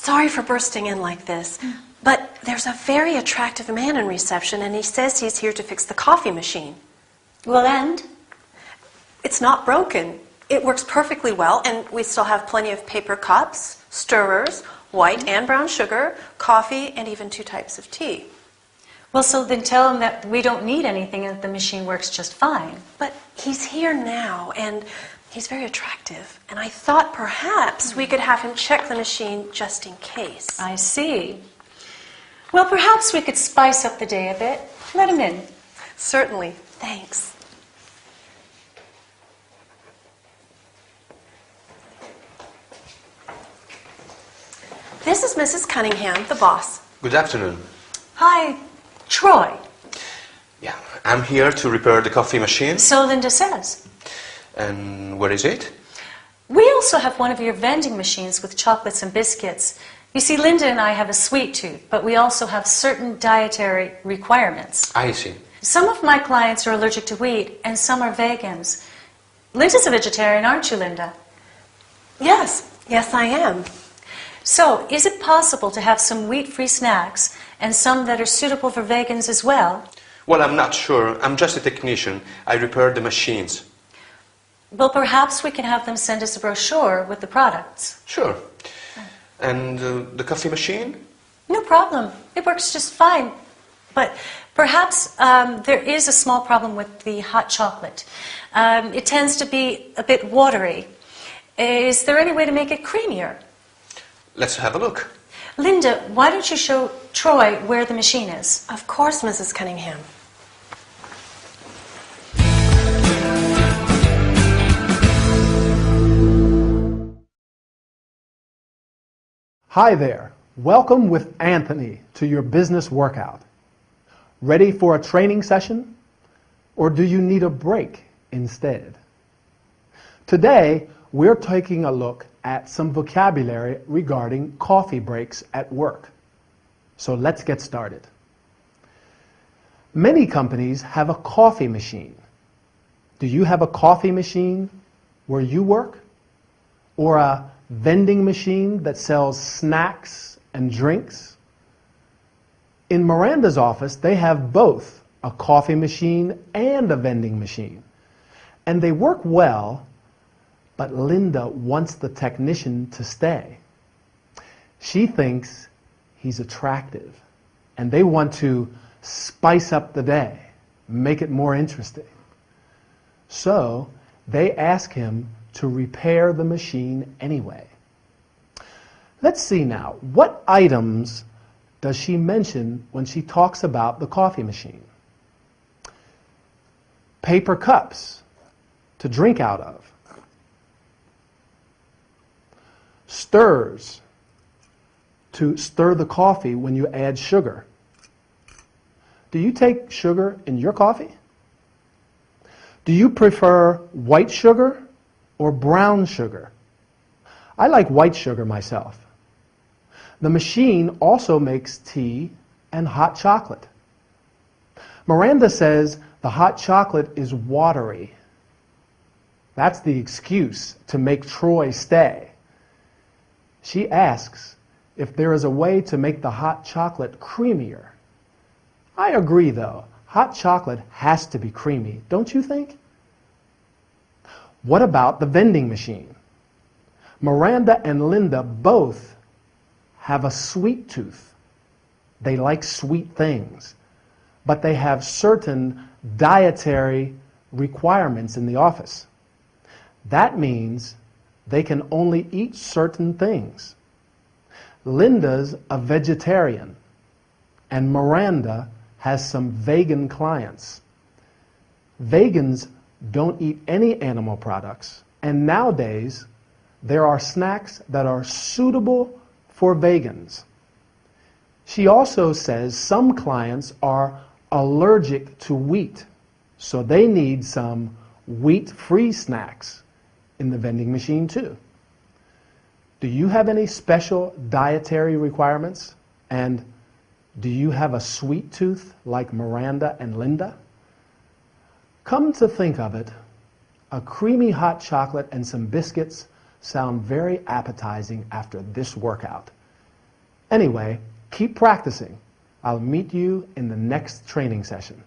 sorry for bursting in like this, but there's a very attractive man in reception, and he says he's here to fix the coffee machine. Well, and? It's not broken. It works perfectly well, and we still have plenty of paper cups, stirrers, white and brown sugar, coffee, and even 2 types of tea. Well, so then tell him that we don't need anything and that the machine works just fine. But he's here now, and he's very attractive, and I thought perhaps we could have him check the machine just in case. I see. Well, perhaps we could spice up the day a bit. Let him in. Certainly. Thanks. This is Mrs. Cunningham, the boss. Good afternoon. Hi, Troy. Yeah, I'm here to repair the coffee machine. So Linda says. And where is it? We also have one of your vending machines with chocolates and biscuits. You see, Linda and I have a sweet tooth, but we also have certain dietary requirements. I see. Some of my clients are allergic to wheat, and some are vegans. Linda's a vegetarian, aren't you, Linda? Yes, I am. So, is it possible to have some wheat-free snacks and some that are suitable for vegans as well? Well, I'm not sure. I'm just a technician. I repair the machines. Well, perhaps we can have them send us a brochure with the products. Sure. And the coffee machine? No problem. It works just fine. But perhaps there is a small problem with the hot chocolate. It tends to be a bit watery. Is there any way to make it creamier? Let's have a look. Linda, why don't you show Troy where the machine is? Of course, Mrs. Cunningham. Hi there. Welcome with Anthony to your business workout. Ready for a training session? Or do you need a break instead? Today, we're taking a look at some vocabulary regarding coffee breaks at work. So let's get started. Many companies have a coffee machine. Do you have a coffee machine where you work? Or a vending machine that sells snacks and drinks? In Miranda's office, they have both a coffee machine and a vending machine. And they work well, but Linda wants the technician to stay. She thinks he's attractive, and they want to spice up the day, make it more interesting. So they ask him to repair the machine anyway. Let's see now, what items does she mention when she talks about the coffee machine? Paper cups to drink out of. Stirs to stir the coffee when you add sugar. Do you take sugar in your coffee? Do you prefer white sugar or brown sugar? I like white sugar myself. The machine also makes tea and hot chocolate. Miranda says the hot chocolate is watery. That's the excuse to make Troy stay. She asks if there is a way to make the hot chocolate creamier. I agree, though. Hot chocolate has to be creamy, don't you think? What about the vending machine? Miranda and Linda both have a sweet tooth. They like sweet things, but they have certain dietary requirements in the office. That means they can only eat certain things. Linda's a vegetarian, and Miranda has some vegan clients. Vegans don't eat any animal products, and nowadays there are snacks that are suitable for vegans. She also says some clients are allergic to wheat, so they need some wheat-free snacks in the vending machine too. Do you have any special dietary requirements? And do you have a sweet tooth like Miranda and Linda? Come to think of it, a creamy hot chocolate and some biscuits sound very appetizing after this workout. Anyway, keep practicing. I'll meet you in the next training session.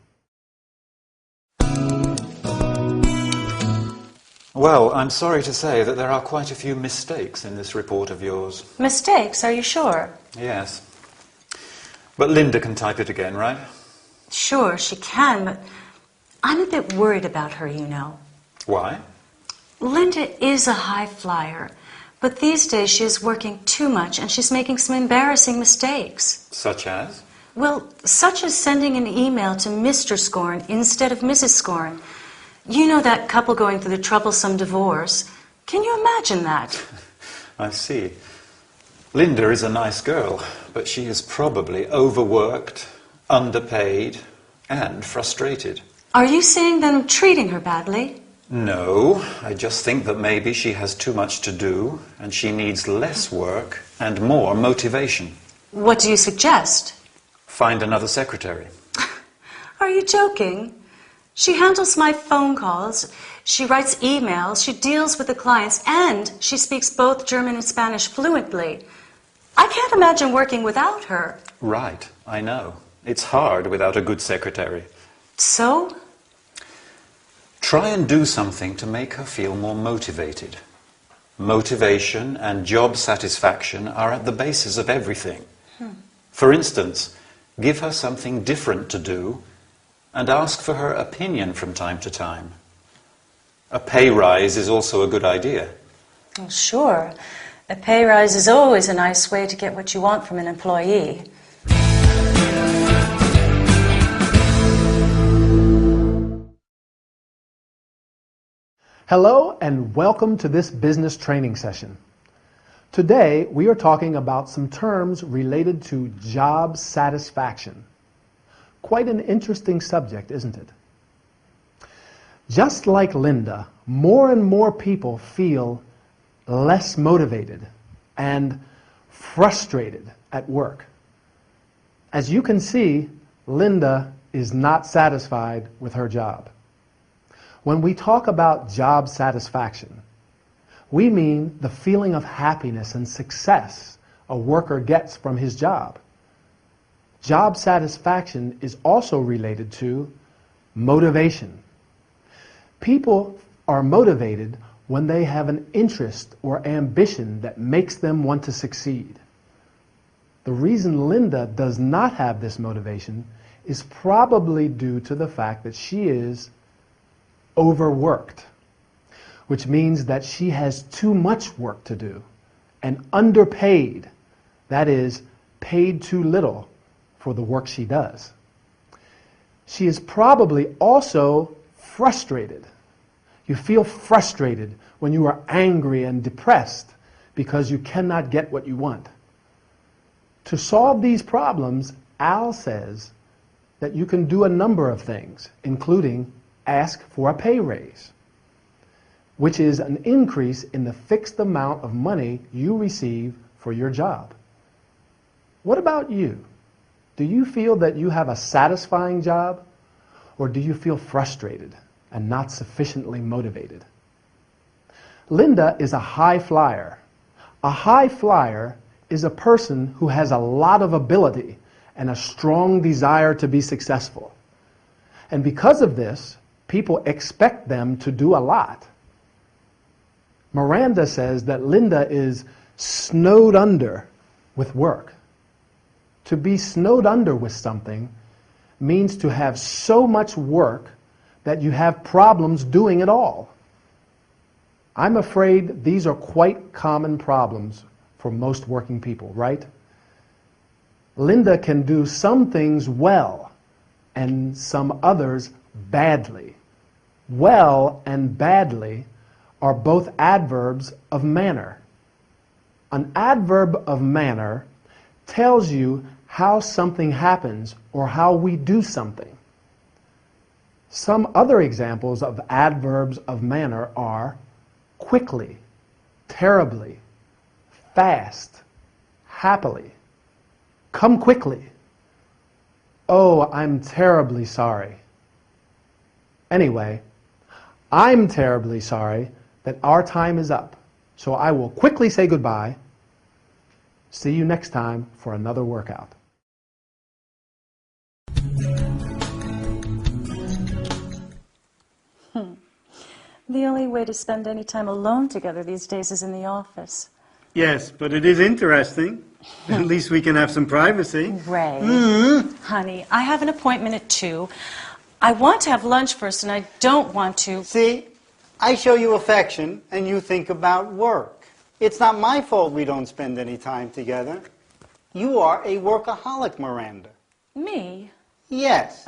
Well, I'm sorry to say that there are quite a few mistakes in this report of yours. Mistakes, are you sure? Yes. But Linda can type it again, right? Sure, she can, but I'm a bit worried about her, you know. Why? Linda is a high flyer, but these days she is working too much and she's making some embarrassing mistakes. Such as? Well, such as sending an email to Mr. Scorn instead of Mrs. Scorn. You know that couple going through the troublesome divorce. Can you imagine that? I see. Linda is a nice girl, but she is probably overworked, underpaid, and frustrated. Are you saying that I'm treating her badly? No, I just think that maybe she has too much to do, and she needs less work and more motivation. What do you suggest? Find another secretary. Are you joking? She handles my phone calls, she writes emails, she deals with the clients, and she speaks both German and Spanish fluently. I can't imagine working without her. Right, I know. It's hard without a good secretary. So? Try and do something to make her feel more motivated. Motivation and job satisfaction are at the basis of everything. For instance, give her something different to do and ask for her opinion from time to time. A pay rise is also a good idea. Well, sure. A pay rise is always a nice way to get what you want from an employee. Hello and welcome to this business training session. Today we are talking about some terms related to job satisfaction. Quite an interesting subject, isn't it? Just like Linda, more and more people feel less motivated and frustrated at work. As you can see, Linda is not satisfied with her job. When we talk about job satisfaction, we mean the feeling of happiness and success a worker gets from his job. Job satisfaction is also related to motivation. People are motivated when they have an interest or ambition that makes them want to succeed. The reason Linda does not have this motivation is probably due to the fact that she is overworked, which means that she has too much work to do, and underpaid, that is, paid too little for the work she does. She is probably also frustrated. You feel frustrated when you are angry and depressed because you cannot get what you want. To solve these problems, Al says that you can do a number of things, including ask for a pay raise, which is an increase in the fixed amount of money you receive for your job. What about you? Do you feel that you have a satisfying job, or do you feel frustrated and not sufficiently motivated? Linda is a high flyer. A high flyer is a person who has a lot of ability and a strong desire to be successful. And because of this, people expect them to do a lot. Miranda says that Linda is snowed under with work. To be snowed under with something means to have so much work that you have problems doing it all. I'm afraid these are quite common problems for most working people, right? Linda can do some things well and some others badly. Well and badly are both adverbs of manner. An adverb of manner tells you how something happens or how we do something. Some other examples of adverbs of manner are quickly, terribly, fast, happily, come quickly, oh, I'm terribly sorry. Anyway, I'm terribly sorry that our time is up, so I will quickly say goodbye. See you next time for another workout. The only way to spend any time alone together these days is in the office. Yes, but it is interesting. At least we can have some privacy. Ray, honey, I have an appointment at 2. I want to have lunch first, and I don't want to... See, I show you affection, and you think about work. It's not my fault we don't spend any time together. You are a workaholic, Miranda. Me? Yes.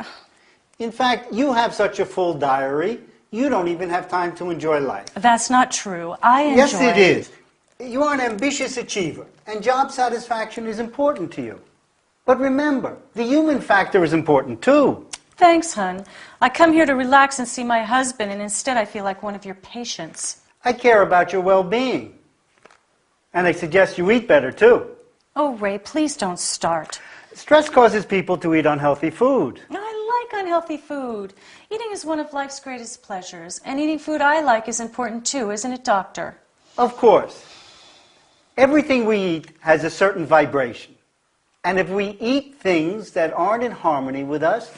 In fact, you have such a full diary, you don't even have time to enjoy life. That's not true. I enjoy... Yes, it is. You are an ambitious achiever, and job satisfaction is important to you. But remember, the human factor is important too. Thanks, hon. I come here to relax and see my husband, and instead I feel like one of your patients. I care about your well-being. And I suggest you eat better too. Oh, Ray, please don't start. Stress causes people to eat unhealthy food. I like unhealthy food. Eating is one of life's greatest pleasures, and eating food I like is important too, isn't it, Doctor? Of course. Everything we eat has a certain vibration. And if we eat things that aren't in harmony with us,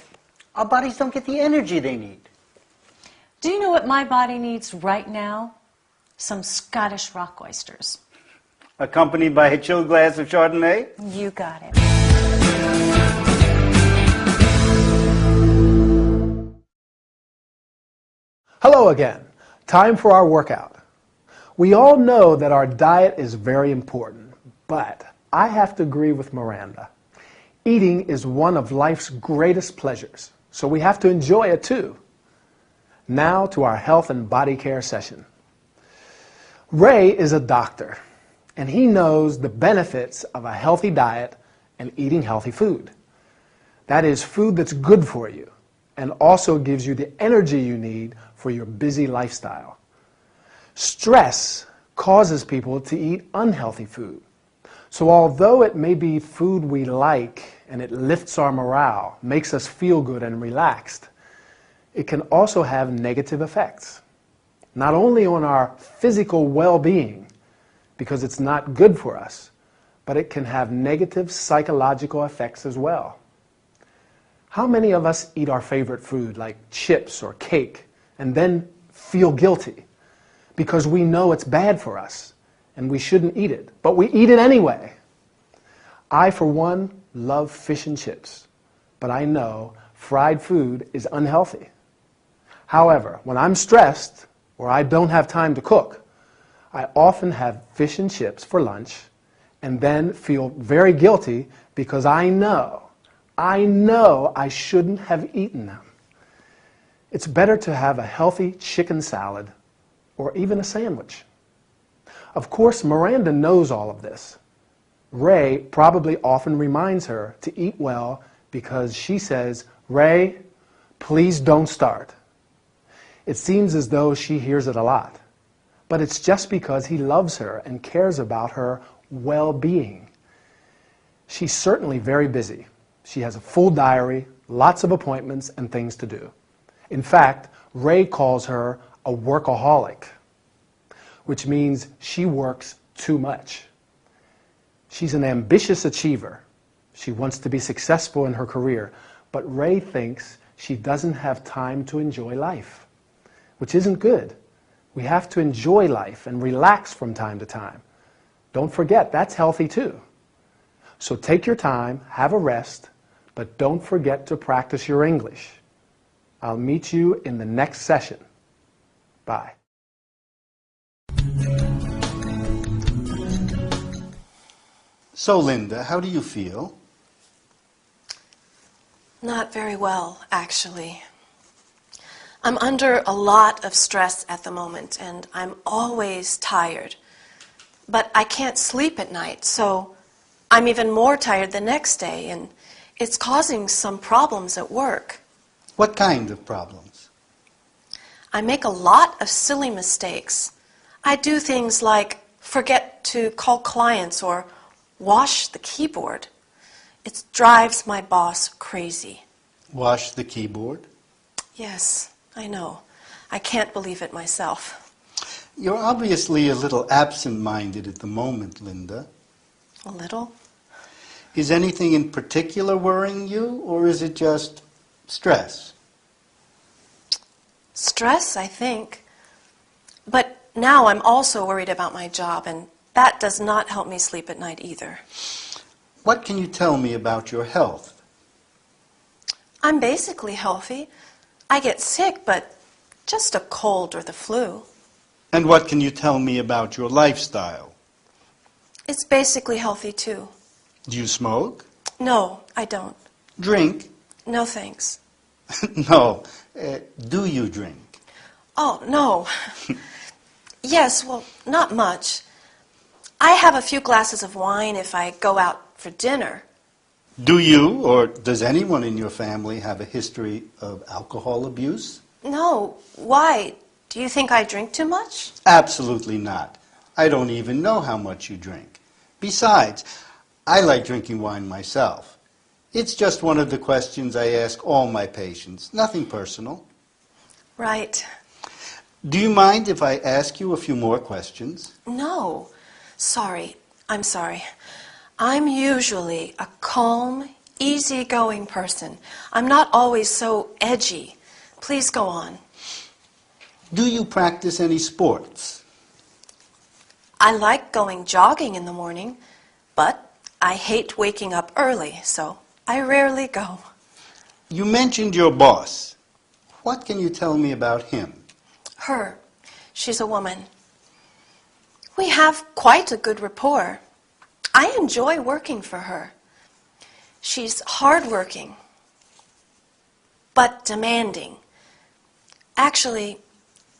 our bodies don't get the energy they need. Do you know what my body needs right now? Some Scottish rock oysters. Accompanied by a chilled glass of Chardonnay? You got it. Hello again. Time for our workout. We all know that our diet is very important, but I have to agree with Miranda. Eating is one of life's greatest pleasures, so we have to enjoy it too. Now to our health and body care session. Ray is a doctor, and he knows the benefits of a healthy diet and eating healthy food. That is food that's good for you and also gives you the energy you need for your busy lifestyle. Stress causes people to eat unhealthy food. So although it may be food we like and it lifts our morale, makes us feel good and relaxed, it can also have negative effects. Not only on our physical well-being, because it's not good for us, but it can have negative psychological effects as well. How many of us eat our favorite food like chips or cake and then feel guilty because we know it's bad for us and we shouldn't eat it, but we eat it anyway? I, for one, love fish and chips, but I know fried food is unhealthy. However, when I'm stressed or I don't have time to cook, I often have fish and chips for lunch and then feel very guilty because I know I shouldn't have eaten them. It's better to have a healthy chicken salad or even a sandwich. Of course, Miranda knows all of this. Ray probably often reminds her to eat well because she says, "Ray, please don't start." It seems as though she hears it a lot, but it's just because he loves her and cares about her well-being. She's certainly very busy. She has a full diary, lots of appointments and things to do. In fact, Ray calls her a workaholic, which means she works too much. She's an ambitious achiever. She wants to be successful in her career, but Ray thinks she doesn't have time to enjoy life, which isn't good. We have to enjoy life and relax from time to time. Don't forget, that's healthy too. So take your time, have a rest, but don't forget to practice your English. I'll meet you in the next session. Bye. So, Linda, how do you feel? Not very well, actually. I'm under a lot of stress at the moment, and I'm always tired. But I can't sleep at night, so I'm even more tired the next day, and it's causing some problems at work. What kind of problems? I make a lot of silly mistakes. I do things like forget to call clients or wash the keyboard. It drives my boss crazy. Wash the keyboard? Yes, I know. I can't believe it myself. You're obviously a little absent-minded at the moment, Linda. A little. Is anything in particular worrying you, or is it just stress? Stress, I think. But now I'm also worried about my job, and that does not help me sleep at night either. What can you tell me about your health? I'm basically healthy. I get sick, but just a cold or the flu. And what can you tell me about your lifestyle? It's basically healthy too. Do you smoke? No, I don't. Drink? No thanks. No. Do you drink? Oh, no. Yes, well, not much. I have a few glasses of wine if I go out for dinner. Do you, or does anyone in your family have a history of alcohol abuse? No, why? Do you think I drink too much? Absolutely not. I don't even know how much you drink. Besides, I like drinking wine myself. It's just one of the questions I ask all my patients, nothing personal. Right. Do you mind if I ask you a few more questions? No. Sorry. I'm sorry. I'm usually a calm, easygoing person. I'm not always so edgy. Please go on. Do you practice any sports? I like going jogging in the morning, but I hate waking up early, so I rarely go. You mentioned your boss. What can you tell me about him? Her. She's a woman. We have quite a good rapport. I enjoy working for her. She's hardworking, but demanding. Actually,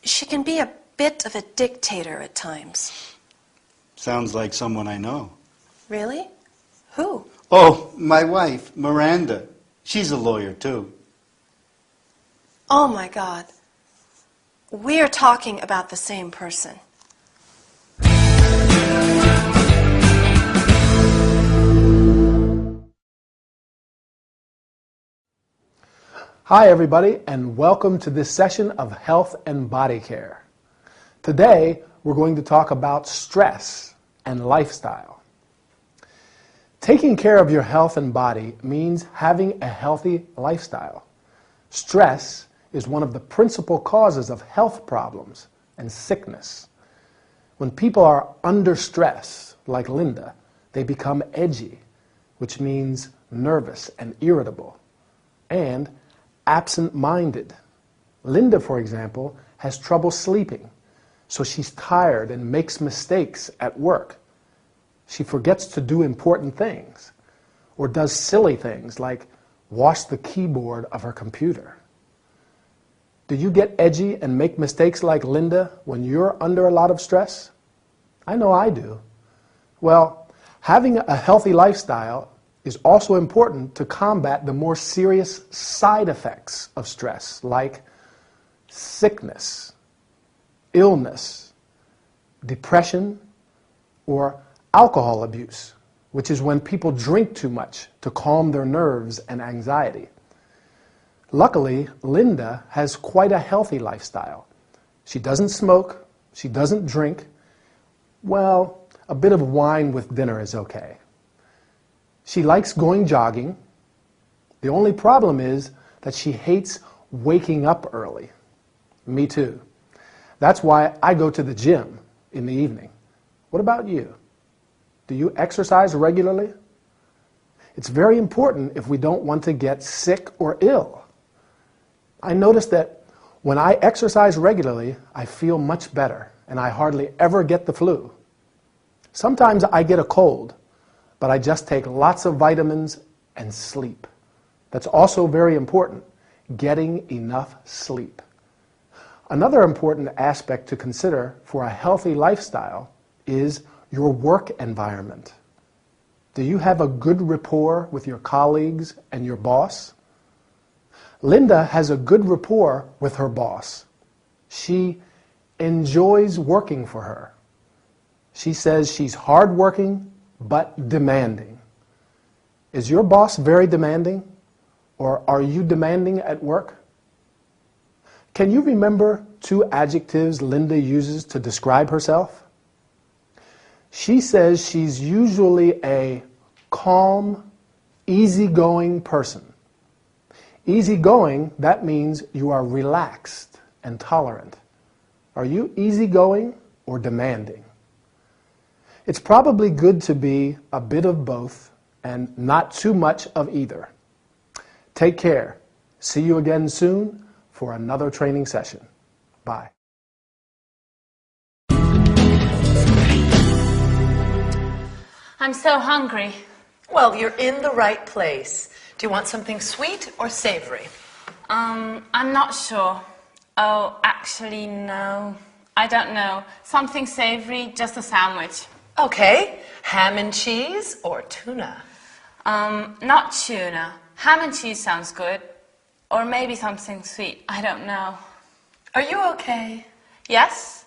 she can be a bit of a dictator at times. Sounds like someone I know. Really? Who? Oh, my wife, Miranda. She's a lawyer, too. Oh, my God. We're talking about the same person. Hi everybody, and welcome to this session of Health and Body Care. Today we're going to talk about stress and lifestyle. Taking care of your health and body means having a healthy lifestyle. Stress is one of the principal causes of health problems and sickness. When people are under stress, like Linda, they become edgy, which means nervous and irritable, and absent-minded. Linda, for example, has trouble sleeping, so she's tired and makes mistakes at work. She forgets to do important things, or does silly things like wash the keyboard of her computer. Do you get edgy and make mistakes like Linda when you're under a lot of stress? I know I do. Well, having a healthy lifestyle is also important to combat the more serious side effects of stress, like sickness, illness, depression, or alcohol abuse, which is when people drink too much to calm their nerves and anxiety. Luckily, Linda has quite a healthy lifestyle. She doesn't smoke, she doesn't drink. Well, a bit of wine with dinner is okay. She likes going jogging. The only problem is that she hates waking up early. Me too. That's why I go to the gym in the evening. What about you? Do you exercise regularly? It's very important if we don't want to get sick or ill. I notice that when I exercise regularly, I feel much better, and I hardly ever get the flu. Sometimes I get a cold, but I just take lots of vitamins and sleep. That's also very important, getting enough sleep. Another important aspect to consider for a healthy lifestyle is your work environment. Do you have a good rapport with your colleagues and your boss? Linda has a good rapport with her boss. She enjoys working for her. She says she's hardworking but demanding. Is your boss very demanding, or are you demanding at work? Can you remember 2 adjectives Linda uses to describe herself? She says she's usually a calm, easygoing person. Easygoing, that means you are relaxed and tolerant. Are you easygoing or demanding? It's probably good to be a bit of both and not too much of either. Take care. See you again soon for another training session. Bye. I'm so hungry. Well, you're in the right place. Do you want something sweet or savory? I'm not sure. Oh, actually, no. I don't know. Something savory, just a sandwich. Okay. Ham and cheese or tuna? Not tuna. Ham and cheese sounds good. Or maybe something sweet. I don't know. Are you okay? Yes?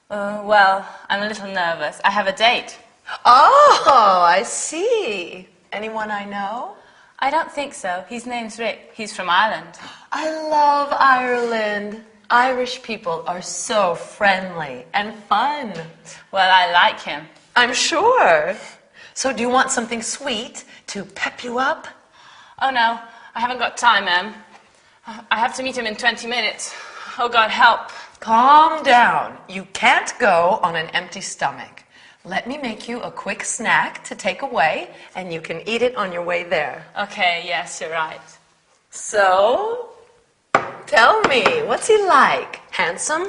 Well, I'm a little nervous. I have a date. Oh, I see. Anyone I know? I don't think so. His name's Rick. He's from Ireland. I love Ireland. Irish people are so friendly and fun. Well, I like him. I'm sure. So do you want something sweet to pep you up? Oh, no. I haven't got time, Em. I have to meet him in 20 minutes. Oh, God, help. Calm down. You can't go on an empty stomach. Let me make you a quick snack to take away, and you can eat it on your way there. Okay, yes, you're right. So, tell me, what's he like? Handsome?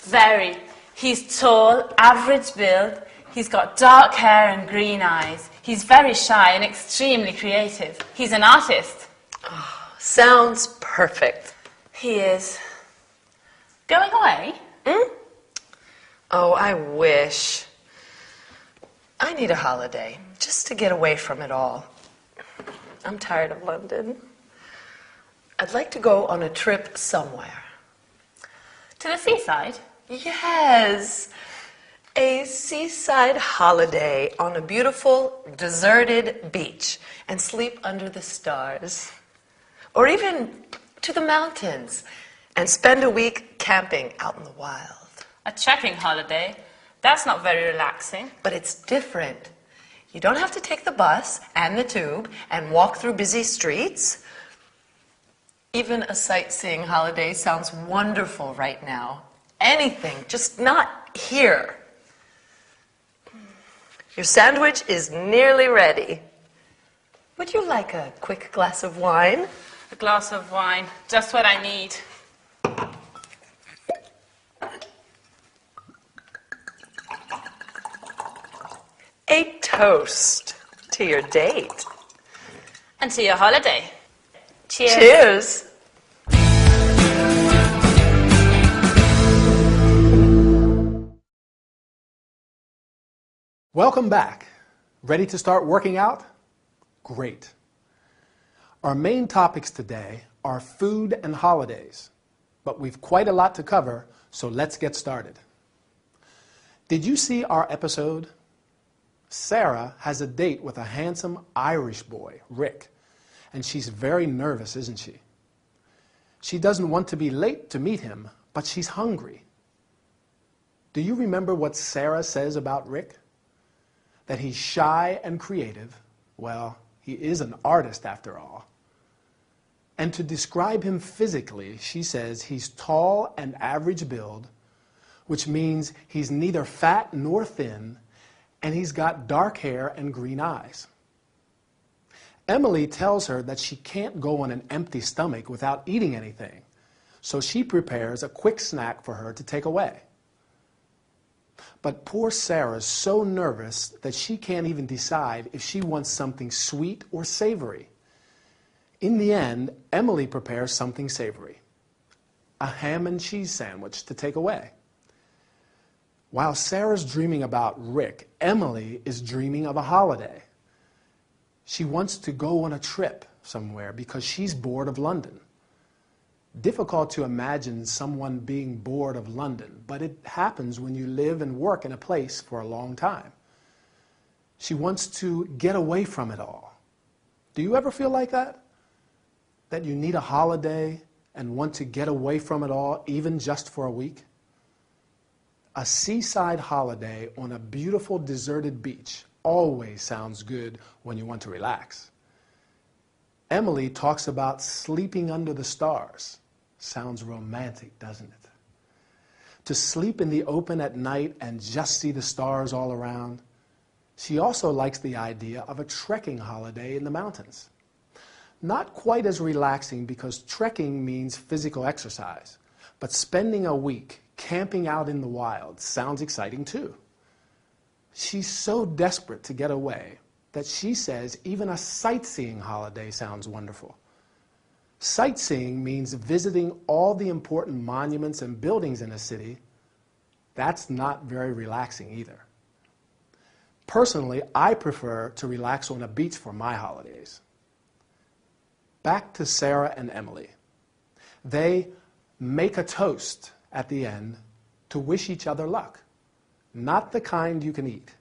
Very. He's tall, average build. He's got dark hair and green eyes. He's very shy and extremely creative. He's an artist. Oh, sounds perfect. He is. Going away? Oh, I wish. I need a holiday, just to get away from it all. I'm tired of London. I'd like to go on a trip somewhere. To the seaside? Yes, a seaside holiday on a beautiful, deserted beach and sleep under the stars. Or even to the mountains and spend a week camping out in the wild. A trekking holiday? That's not very relaxing. But it's different. You don't have to take the bus and the tube and walk through busy streets. Even a sightseeing holiday sounds wonderful right now. Anything, just not here. Your sandwich is nearly ready. Would you like a quick glass of wine? A glass of wine, just what I need. A toast to your date. And to your holiday. Cheers. Cheers. Welcome back. Ready to start working out? Great. Our main topics today are food and holidays, but we've quite a lot to cover, so let's get started. Did you see our episode? Sarah has a date with a handsome Irish boy, Rick, and she's very nervous, isn't she? She doesn't want to be late to meet him, but she's hungry. Do you remember what Sarah says about Rick? That he's shy and creative. Well, he is an artist after all. And to describe him physically, she says he's tall and average build, which means he's neither fat nor thin, and he's got dark hair and green eyes. Emily tells her that she can't go on an empty stomach without eating anything, so she prepares a quick snack for her to take away. But poor Sarah's so nervous that she can't even decide if she wants something sweet or savory. In the end, Emily prepares something savory, a ham and cheese sandwich to take away. While Sarah's dreaming about Rick, Emily is dreaming of a holiday. She wants to go on a trip somewhere because she's bored of London. Difficult to imagine someone being bored of London, but it happens when you live and work in a place for a long time. She wants to get away from it all. Do you ever feel like that? That you need a holiday and want to get away from it all, even just for a week? A seaside holiday on a beautiful deserted beach always sounds good when you want to relax. Emily talks about sleeping under the stars. Sounds romantic, doesn't it? To sleep in the open at night and just see the stars all around. She also likes the idea of a trekking holiday in the mountains. Not quite as relaxing because trekking means physical exercise, but spending a week camping out in the wild sounds exciting too. She's so desperate to get away that she says even a sightseeing holiday sounds wonderful. Sightseeing means visiting all the important monuments and buildings in a city. That's not very relaxing either. Personally, I prefer to relax on a beach for my holidays. Back to Sarah and Emily. They make a toast at the end to wish each other luck. Not the kind you can eat.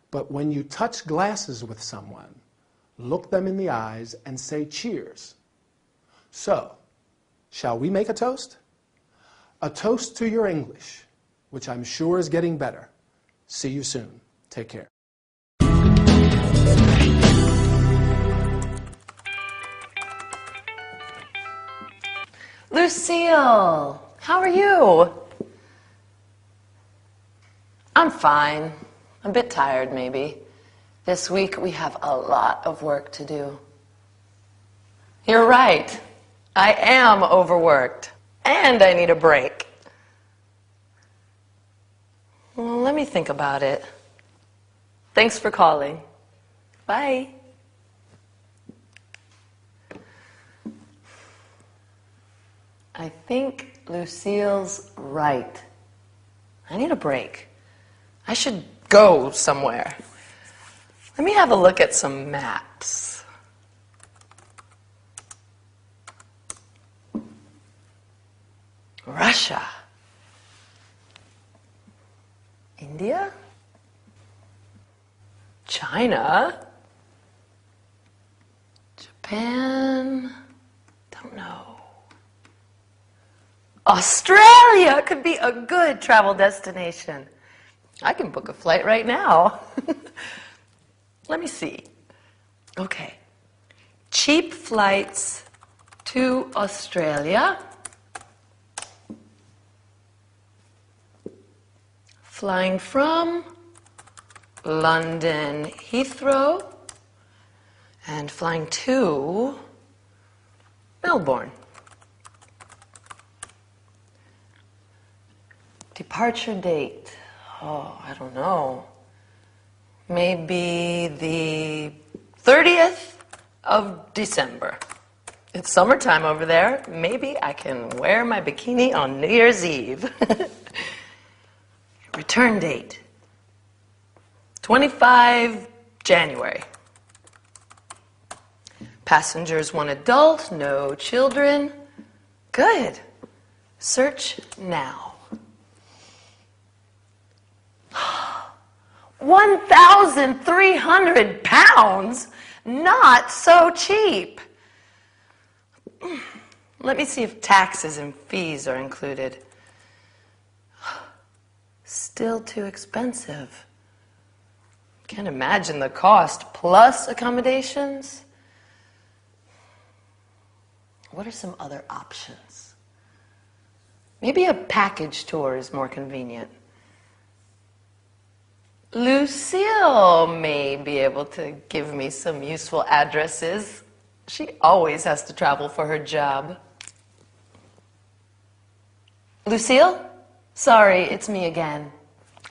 But when you touch glasses with someone, look them in the eyes and say cheers. So, shall we make a toast? A toast to your English, which I'm sure is getting better. See you soon. Take care. Lucille, how are you? I'm fine. A bit tired, maybe. This week we have a lot of work to do. You're right. I am overworked. And I need a break. Well, let me think about it. Thanks for calling. Bye. I think Lucille's right. I need a break. I should go somewhere. Let me have a look at some maps. Russia. India. China. Japan. Don't know. Australia could be a good travel destination. I can book a flight right now. Let me see. Okay. Cheap flights to Australia. Flying from London Heathrow and flying to Melbourne. Departure date. Oh, I don't know. Maybe the 30th of December. It's summertime over there. Maybe I can wear my bikini on New Year's Eve. Return date. 25 January. Passengers 1 adult, no children. Good. Search now. 1,300 pounds? Not so cheap. Let me see if taxes and fees are included. Still too expensive. Can't imagine the cost plus accommodations. What are some other options? Maybe a package tour is more convenient. Lucille may be able to give me some useful addresses. She always has to travel for her job. Lucille? Sorry, it's me again.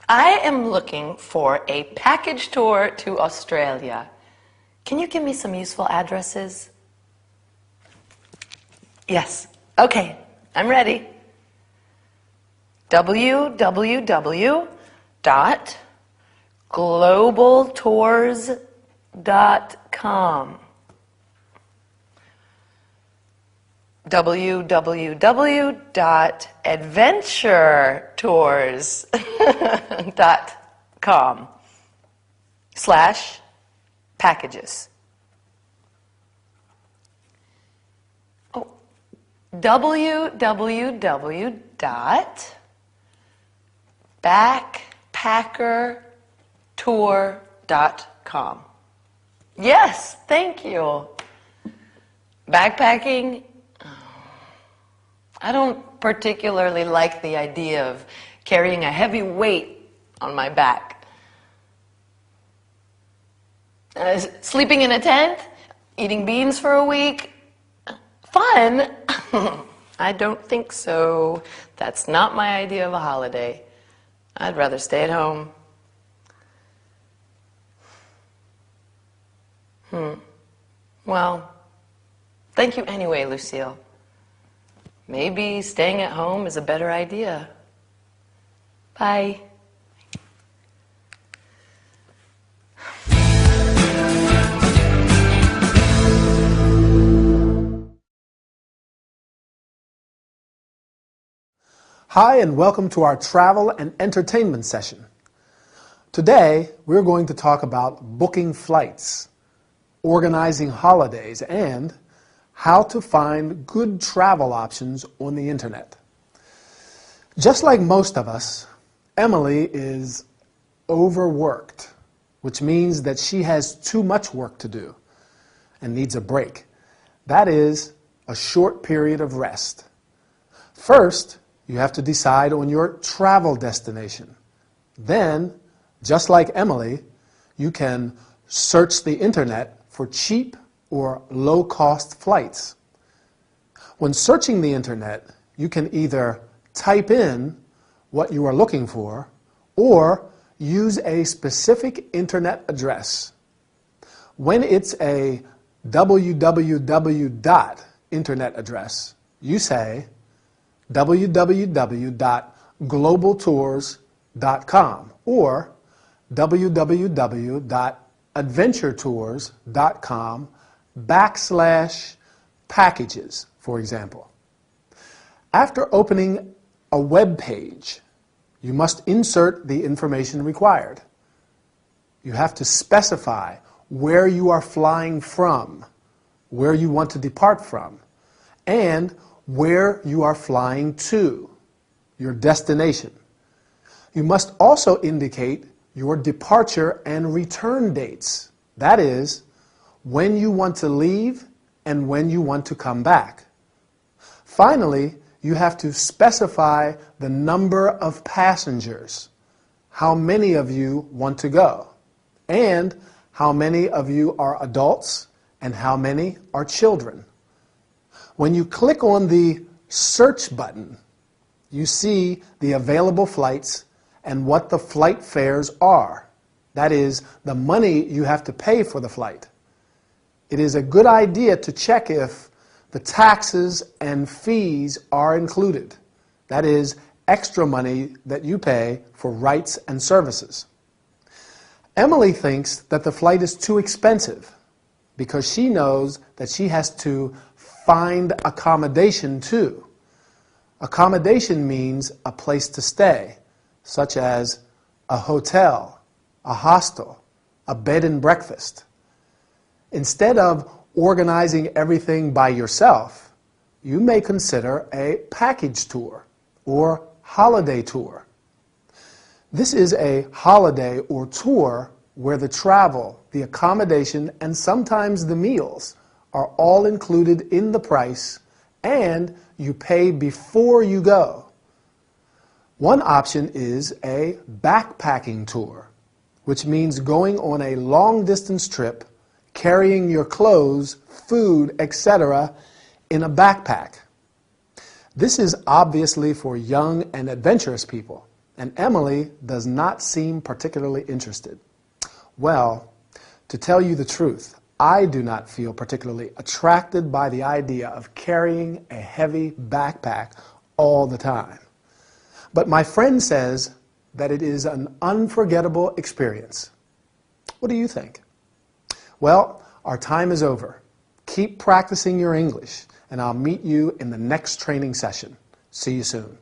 I am looking for a package tour to Australia. Can you give me some useful addresses? Yes. Okay, I'm ready. www.globaltours.com www.adventuretours.com/packages. Oh, www.globaltours.com Backpackertour.com. Yes, thank you. Backpacking, I don't particularly like the idea of carrying a heavy weight on my back. Sleeping in a tent, eating beans for a week, fun? I don't think so. That's not my idea of a holiday. I'd rather stay at home. Well, thank you anyway, Lucille. Maybe staying at home is a better idea. Bye. Hi, and welcome to our travel and entertainment session. Today, we're going to talk about booking flights, organizing holidays, and how to find good travel options on the internet. Just like most of us, Emily is overworked, which means that she has too much work to do and needs a break. That is a short period of rest. First, you have to decide on your travel destination. Then, just like Emily, you can search the internet for cheap or low-cost flights. When searching the internet, you can either type in what you are looking for or use a specific internet address. When it's a www. Internet address, you say www.globaltours.com or www.adventuretours.com/packages, for example. After opening a web page, you must insert the information required. You have to specify where you are flying from, where you want to depart from, and where you are flying to, your destination. You must also indicate your departure and return dates. That is, when you want to leave and when you want to come back. Finally, you have to specify the number of passengers, how many of you want to go, and how many of you are adults and how many are children. When you click on the search button, you see the available flights and what the flight fares are. That is, the money you have to pay for the flight. It is a good idea to check if the taxes and fees are included. That is, extra money that you pay for rights and services. Emily thinks that the flight is too expensive because she knows that she has to find accommodation too. Accommodation means a place to stay, such as a hotel, a hostel, a bed and breakfast. Instead of organizing everything by yourself, you may consider a package tour or holiday tour. This is a holiday or tour where the travel, the accommodation, and sometimes the meals are all included in the price, and you pay before you go. One option is a backpacking tour, which means going on a long-distance trip, carrying your clothes, food, etc. in a backpack. This is obviously for young and adventurous people, and Emily does not seem particularly interested. Well, to tell you the truth, I do not feel particularly attracted by the idea of carrying a heavy backpack all the time. But my friend says that it is an unforgettable experience. What do you think? Well, our time is over. Keep practicing your English, and I'll meet you in the next training session. See you soon.